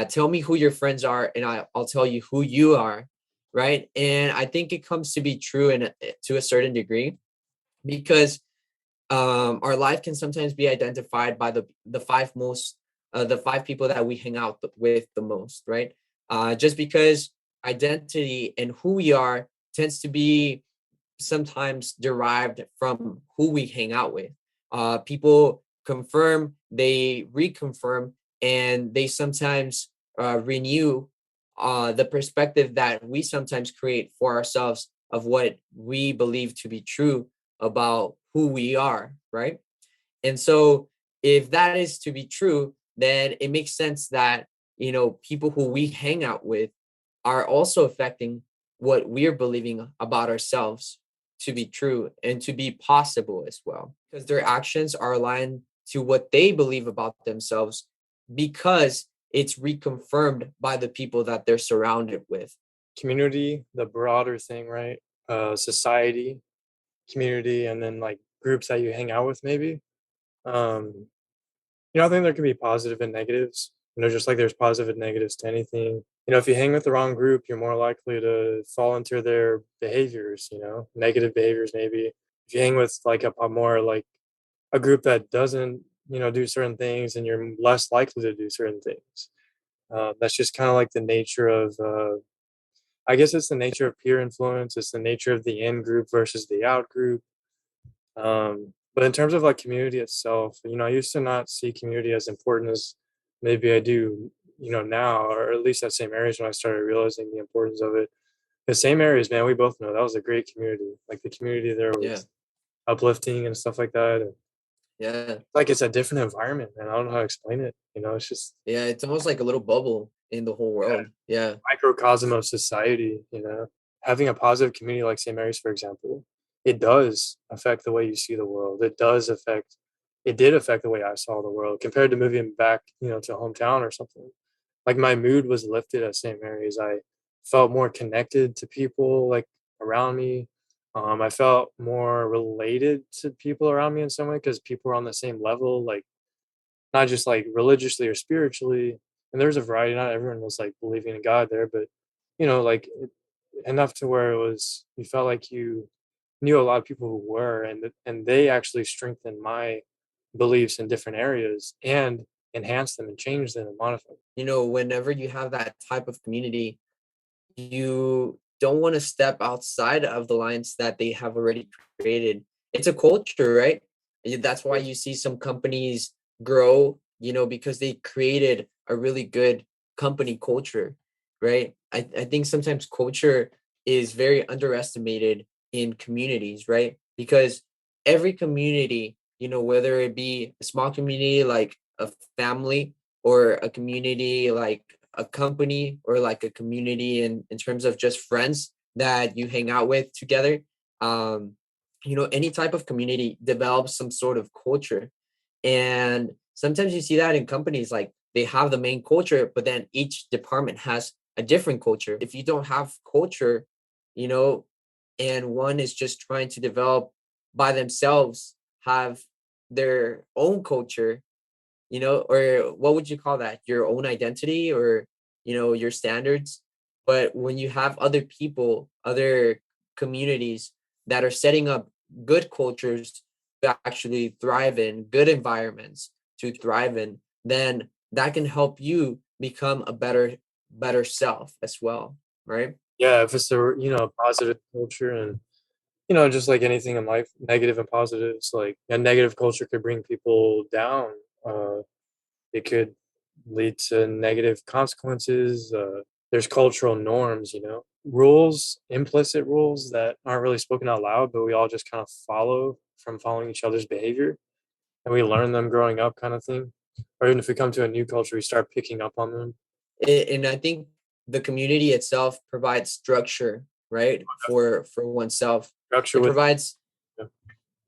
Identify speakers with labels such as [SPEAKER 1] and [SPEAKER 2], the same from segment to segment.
[SPEAKER 1] Tell me who your friends are, and I'll tell you who you are, right? And I think it comes to be true to a certain degree, because our life can sometimes be identified by the five people that we hang out with the most, right? Just because identity and who we are tends to be sometimes derived from who we hang out with. People confirm, they reconfirm, and they sometimes renew the perspective that we sometimes create for ourselves of what we believe to be true about who we are, right? And so, if that is to be true, then it makes sense that, people who we hang out with are also affecting what we're believing about ourselves to be true and to be possible as well, because their actions are aligned to what they believe about themselves, because it's reconfirmed by the people that they're surrounded with.
[SPEAKER 2] Community, the broader thing, right? Society, community, and then like groups that you hang out with, maybe. Um, I think there can be positive and negatives. Just like there's positive and negatives to anything. If you hang with the wrong group, you're more likely to fall into their behaviors, negative behaviors maybe. If you hang with like a more like a group that doesn't, do certain things, and you're less likely to do certain things. That's just kind of like the nature of, I guess it's the nature of peer influence. It's the nature of the in group versus the out group. But in terms of like community itself, I used to not see community as important as maybe I do, now, or at least at same areas when I started realizing the importance of it. The same areas, man, we both know that was a great community. Like the community there
[SPEAKER 1] Yeah,
[SPEAKER 2] was uplifting and stuff like that. And
[SPEAKER 1] yeah,
[SPEAKER 2] like it's a different environment, and I don't know how to explain it. It's just
[SPEAKER 1] yeah. It's almost like a little bubble in the whole world. Yeah,
[SPEAKER 2] microcosm of society. Having a positive community like St. Mary's, for example, it does affect the way you see the world. It did affect the way I saw the world compared to moving back, to hometown or something. Like my mood was lifted at St. Mary's. I felt more connected to people like around me. I felt more related to people around me in some way because people were on the same level, like not just like religiously or spiritually. And there's a variety. Not everyone was like believing in God there, but like enough to where it was you felt like you knew a lot of people who were, and they actually strengthened my beliefs in different areas and enhanced them and changed them and modified them.
[SPEAKER 1] whenever you have that type of community, you don't want to step outside of the lines that they have already created. It's a culture, right? That's why you see some companies grow, because they created a really good company culture, right? I think sometimes culture is very underestimated in communities, right? Because every community, whether it be a small community like a family, or a community like a company, or like a community in terms of just friends that you hang out with together, any type of community develops some sort of culture. And sometimes you see that in companies, like they have the main culture, but then each department has a different culture. If you don't have culture, you know and one is just trying to develop by themselves, have their own culture, or what would you call that? Your own identity, or, your standards. But when you have other people, other communities that are setting up good cultures to actually thrive in, good environments to thrive in, then that can help you become a better self as well, right?
[SPEAKER 2] Yeah, if it's a positive culture, and just like anything in life, negative and positive, it's like a negative culture could bring people down. Uh, it could lead to negative consequences. There's cultural norms, rules, implicit rules that aren't really spoken out loud, but we all just kind of follow from following each other's behavior, and we learn them growing up, kind of thing. Or even if we come to a new culture, we start picking up on them.
[SPEAKER 1] And I think the community itself provides structure, right, for oneself.
[SPEAKER 2] Structure
[SPEAKER 1] It
[SPEAKER 2] with,
[SPEAKER 1] provides,
[SPEAKER 2] yeah,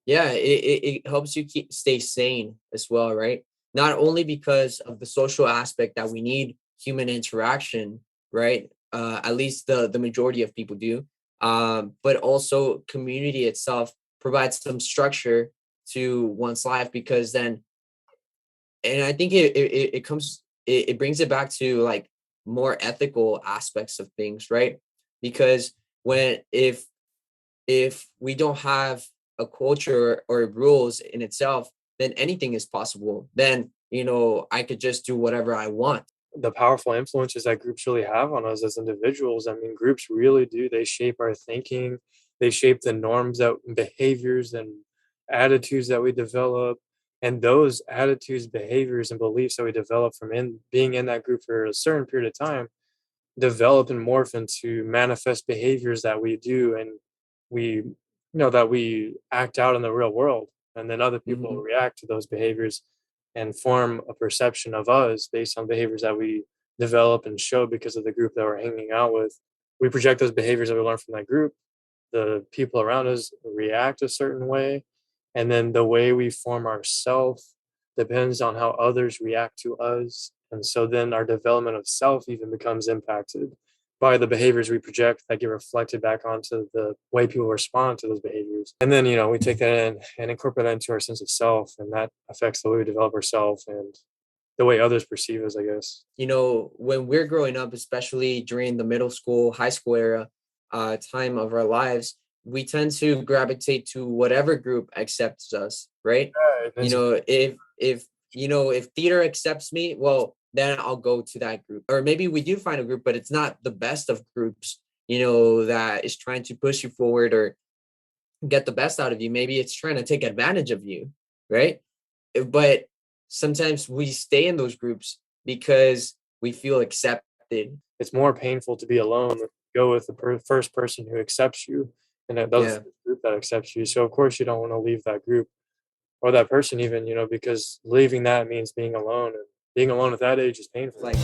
[SPEAKER 1] yeah, it helps you stay sane as well, right? Not only because of the social aspect that we need human interaction, right? At least the majority of people do. But also community itself provides some structure to one's life, because then, and I think it comes it brings it back to like more ethical aspects of things, right? Because when if we don't have a culture or rules in itself, then anything is possible. Then, I could just do whatever I want.
[SPEAKER 2] The powerful influences that groups really have on us as individuals. I mean, groups really do. They shape our thinking. They shape the norms that behaviors and attitudes that we develop. And those attitudes, behaviors, and beliefs that we develop from being in that group for a certain period of time develop and morph into manifest behaviors that we do, and that we act out in the real world, and then other people
[SPEAKER 1] Hmm.
[SPEAKER 2] react to those behaviors and form a perception of us based on behaviors that we develop and show because of the group that we're hanging out with. We project those behaviors that we learn from that group. The people around us react a certain way, and then the way we form ourself depends on how others react to us. And so then our development of self even becomes impacted by the behaviors we project that get reflected back onto the way people respond to those behaviors. And then, we take that in and incorporate that into our sense of self, and that affects the way we develop ourselves and the way others perceive us, I guess.
[SPEAKER 1] When we're growing up, especially during the middle school, high school era time of our lives, we tend to gravitate to whatever group accepts us, right?
[SPEAKER 2] Yeah, and it's
[SPEAKER 1] If theater accepts me, well, then I'll go to that group. Or maybe we do find a group, but it's not the best of groups, that is trying to push you forward or get the best out of you. Maybe it's trying to take advantage of you, right? But sometimes we stay in those groups because we feel accepted.
[SPEAKER 2] it's more painful to be alone than to go with the first person who accepts you, and that the
[SPEAKER 1] Yeah.
[SPEAKER 2] first group that accepts you. So of course you don't want to leave that group or that person even, because leaving that means being alone, and being alone at that age is painful.
[SPEAKER 1] Like